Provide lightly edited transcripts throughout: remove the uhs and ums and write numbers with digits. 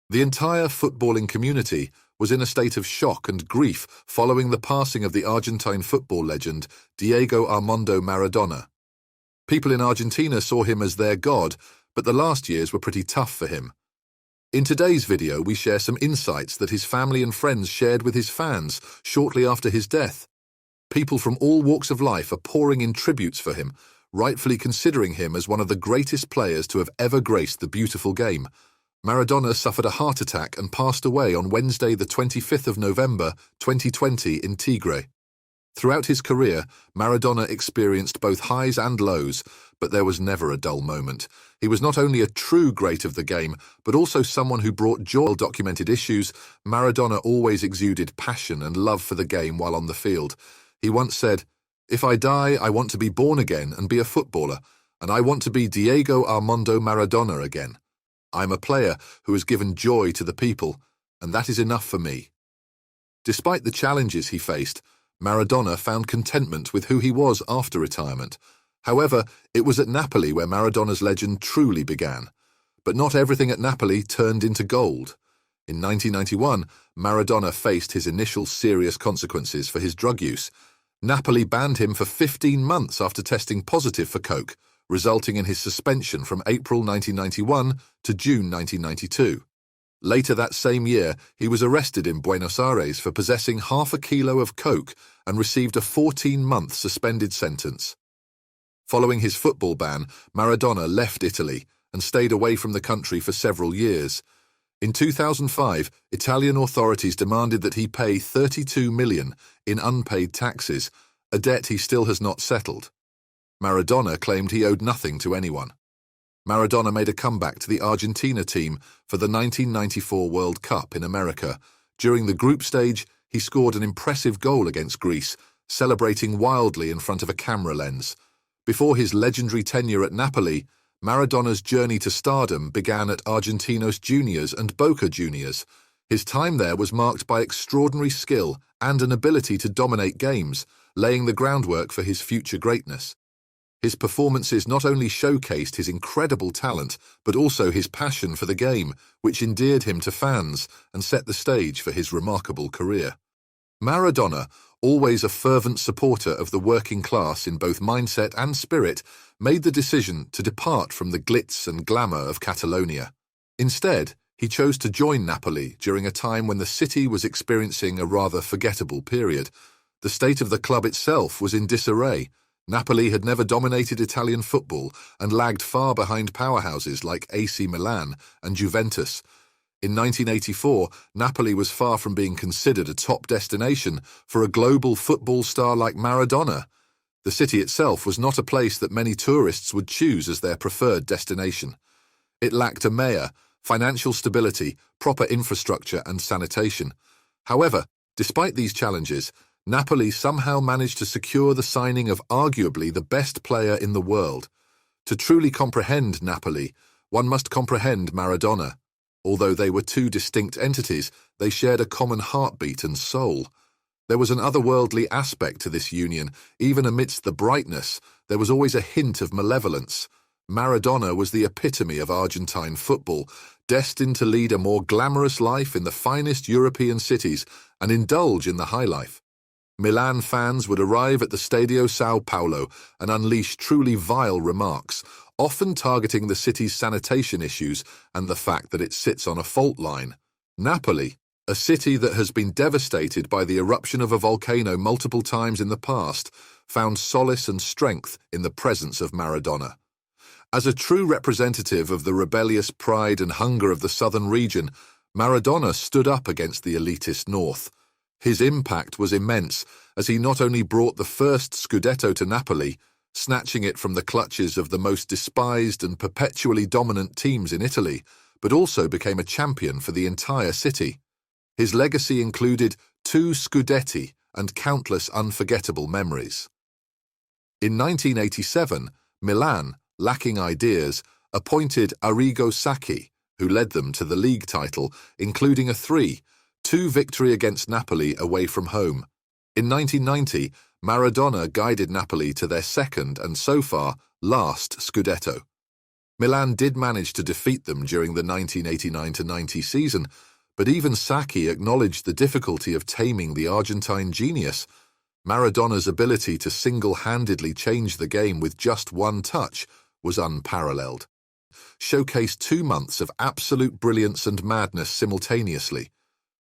The entire footballing community was in a state of shock and grief following the passing of the Argentine football legend Diego Armando Maradona. People in Argentina saw him as their god, but the last years were pretty tough for him. In today's video, we share some insights that his family and friends shared with his fans shortly after his death. People from all walks of life are pouring in tributes for him, rightfully considering him as one of the greatest players to have ever graced the beautiful game. Maradona suffered a heart attack and passed away on Wednesday, the 25th of November, 2020 in Tigre. Throughout his career, Maradona experienced both highs and lows, but there was never a dull moment. He was not only a true great of the game, but also someone who brought joy to documented issues. Maradona always exuded passion and love for the game while on the field. He once said, "If I die, I want to be born again and be a footballer, and I want to be Diego Armando Maradona again. I'm a player who has given joy to the people, and that is enough for me." Despite the challenges he faced, Maradona found contentment with who he was after retirement. However, it was at Napoli where Maradona's legend truly began. But not everything at Napoli turned into gold. In 1991, Maradona faced his initial serious consequences for his drug use. Napoli banned him for 15 months after testing positive for coke, resulting in his suspension from April 1991 to June 1992. Later that same year, he was arrested in Buenos Aires for possessing half a kilo of coke and received a 14-month suspended sentence. Following his football ban, Maradona left Italy and stayed away from the country for several years. In 2005, Italian authorities demanded that he pay $32 million in unpaid taxes, a debt he still has not settled. Maradona claimed he owed nothing to anyone. Maradona made a comeback to the Argentina team for the 1994 World Cup in America. During the group stage, he scored an impressive goal against Greece, celebrating wildly in front of a camera lens. Before his legendary tenure at Napoli, Maradona's journey to stardom began at Argentinos Juniors and Boca Juniors. His time there was marked by extraordinary skill and an ability to dominate games, laying the groundwork for his future greatness. His performances not only showcased his incredible talent, but also his passion for the game, which endeared him to fans and set the stage for his remarkable career. Maradona, always a fervent supporter of the working class in both mindset and spirit, made the decision to depart from the glitz and glamour of Catalonia. Instead, he chose to join Napoli during a time when the city was experiencing a rather forgettable period. The state of the club itself was in disarray. Napoli had never dominated Italian football and lagged far behind powerhouses like AC Milan and Juventus. In 1984, Napoli was far from being considered a top destination for a global football star like Maradona. The city itself was not a place that many tourists would choose as their preferred destination. It lacked a mayor, financial stability, proper infrastructure and sanitation. However, despite these challenges, Napoli somehow managed to secure the signing of arguably the best player in the world. To truly comprehend Napoli, one must comprehend Maradona. Although they were two distinct entities, they shared a common heartbeat and soul. There was an otherworldly aspect to this union. Even amidst the brightness, there was always a hint of malevolence. Maradona was the epitome of Argentine football, destined to lead a more glamorous life in the finest European cities and indulge in the high life. Milan fans would arrive at the Stadio São Paulo and unleash truly vile remarks, often targeting the city's sanitation issues and the fact that it sits on a fault line. Napoli, a city that has been devastated by the eruption of a volcano multiple times in the past, found solace and strength in the presence of Maradona. As a true representative of the rebellious pride and hunger of the southern region, Maradona stood up against the elitist north. His impact was immense, as he not only brought the first Scudetto to Napoli, snatching it from the clutches of the most despised and perpetually dominant teams in Italy, but also became a champion for the entire city. His legacy included 2 Scudetti and countless unforgettable memories. In 1987, Milan, lacking ideas, appointed Arrigo Sacchi, who led them to the league title, including a 3-2 victory against Napoli away from home. In 1990, Maradona guided Napoli to their second and, so far, last Scudetto. Milan did manage to defeat them during the 1989-90 season, but even Sacchi acknowledged the difficulty of taming the Argentine genius. Maradona's ability to single-handedly change the game with just one touch was unparalleled. Showcased 2 months of absolute brilliance and madness simultaneously.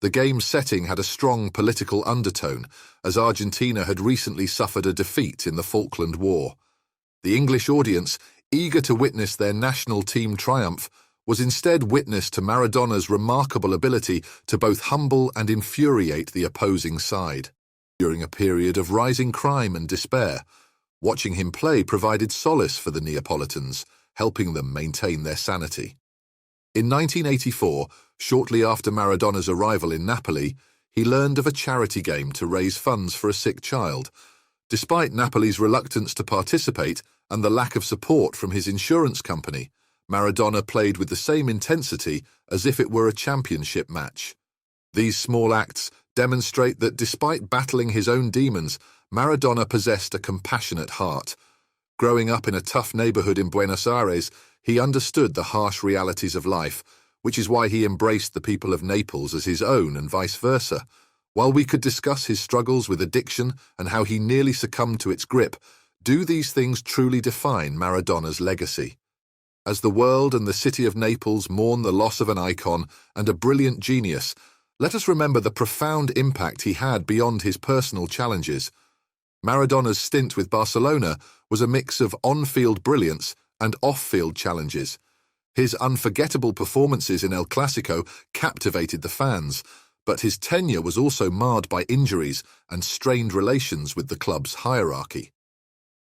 The game's setting had a strong political undertone, as Argentina had recently suffered a defeat in the Falkland War. The English audience, eager to witness their national team triumph, was instead witness to Maradona's remarkable ability to both humble and infuriate the opposing side. During a period of rising crime and despair, watching him play provided solace for the Neapolitans, helping them maintain their sanity. In 1984, shortly after Maradona's arrival in Napoli, he learned of a charity game to raise funds for a sick child. Despite Napoli's reluctance to participate and the lack of support from his insurance company, Maradona played with the same intensity as if it were a championship match. These small acts demonstrate that despite battling his own demons, Maradona possessed a compassionate heart. Growing up in a tough neighborhood in Buenos Aires, he understood the harsh realities of life, which is why he embraced the people of Naples as his own and vice versa. While we could discuss his struggles with addiction and how he nearly succumbed to its grip, do these things truly define Maradona's legacy? As the world and the city of Naples mourn the loss of an icon and a brilliant genius, let us remember the profound impact he had beyond his personal challenges. Maradona's stint with Barcelona was a mix of on-field brilliance and off-field challenges. His unforgettable performances in El Clasico captivated the fans, but his tenure was also marred by injuries and strained relations with the club's hierarchy.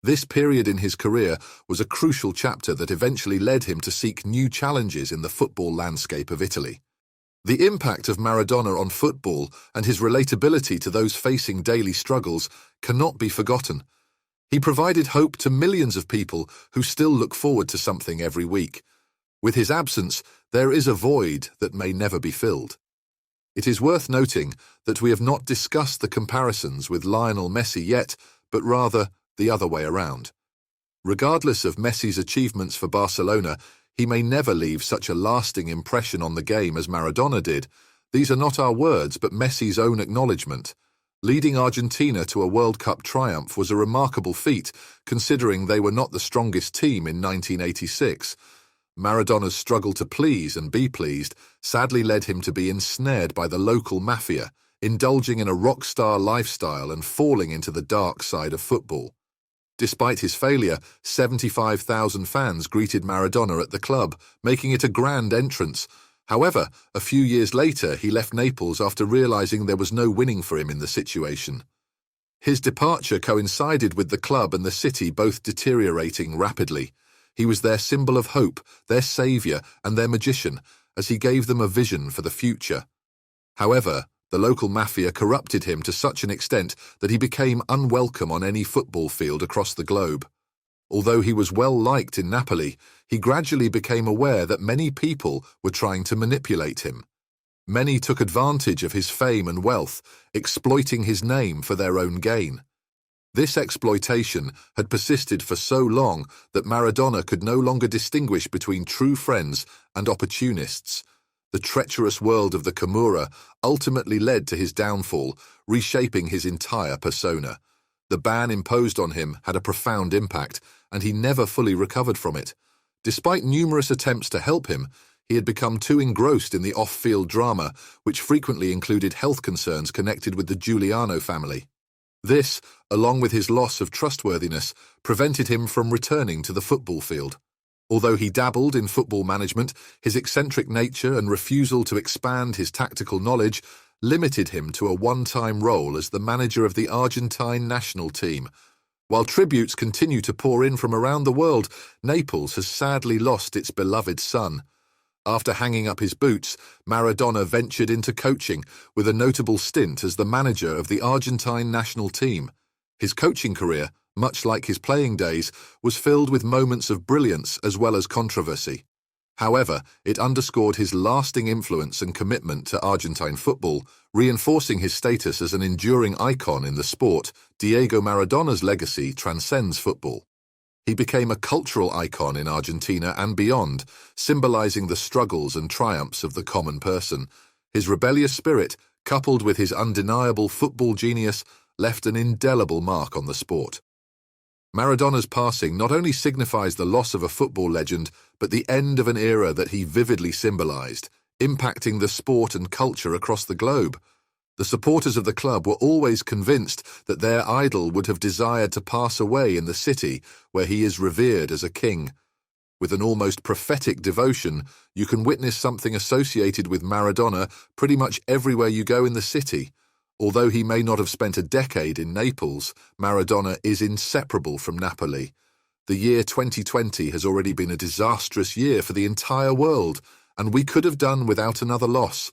This period in his career was a crucial chapter that eventually led him to seek new challenges in the football landscape of Italy. The impact of Maradona on football and his relatability to those facing daily struggles cannot be forgotten. He provided hope to millions of people who still look forward to something every week. With his absence, there is a void that may never be filled. It is worth noting that we have not discussed the comparisons with Lionel Messi yet, but rather the other way around. Regardless of Messi's achievements for Barcelona, he may never leave such a lasting impression on the game as Maradona did. These are not our words, but Messi's own acknowledgement. Leading Argentina to a World Cup triumph was a remarkable feat, considering they were not the strongest team in 1986. Maradona's struggle to please and be pleased sadly led him to be ensnared by the local mafia, indulging in a rock star lifestyle and falling into the dark side of football. Despite his failure, 75,000 fans greeted Maradona at the club, making it a grand entrance. However, a few years later, he left Naples after realizing there was no winning for him in the situation. His departure coincided with the club and the city both deteriorating rapidly. He was their symbol of hope, their savior, and their magician, as he gave them a vision for the future. However, the local mafia corrupted him to such an extent that he became unwelcome on any football field across the globe. Although he was well liked in Napoli, he gradually became aware that many people were trying to manipulate him. Many took advantage of his fame and wealth, exploiting his name for their own gain. This exploitation had persisted for so long that Maradona could no longer distinguish between true friends and opportunists. The treacherous world of the Camorra ultimately led to his downfall, reshaping his entire persona. The ban imposed on him had a profound impact, and he never fully recovered from it. Despite numerous attempts to help him, he had become too engrossed in the off-field drama, which frequently included health concerns connected with the Giuliano family. This, along with his loss of trustworthiness, prevented him from returning to the football field. Although he dabbled in football management, his eccentric nature and refusal to expand his tactical knowledge limited him to a one-time role as the manager of the Argentine national team. While tributes continue to pour in from around the world, Naples has sadly lost its beloved son. After hanging up his boots, Maradona ventured into coaching, with a notable stint as the manager of the Argentine national team. His coaching career, much like his playing days, was filled with moments of brilliance as well as controversy. However, it underscored his lasting influence and commitment to Argentine football, reinforcing his status as an enduring icon in the sport. Diego Maradona's legacy transcends football. He became a cultural icon in Argentina and beyond, symbolizing the struggles and triumphs of the common person. His rebellious spirit, coupled with his undeniable football genius, left an indelible mark on the sport. Maradona's passing not only signifies the loss of a football legend, but the end of an era that he vividly symbolized, impacting the sport and culture across the globe. The supporters of the club were always convinced that their idol would have desired to pass away in the city where he is revered as a king. With an almost prophetic devotion, you can witness something associated with Maradona pretty much everywhere you go in the city. Although he may not have spent a decade in Naples, Maradona is inseparable from Napoli. The year 2020 has already been a disastrous year for the entire world, and we could have done without another loss.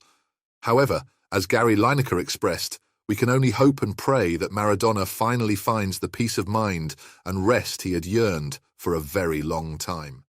However, as Gary Lineker expressed, we can only hope and pray that Maradona finally finds the peace of mind and rest he had yearned for a very long time.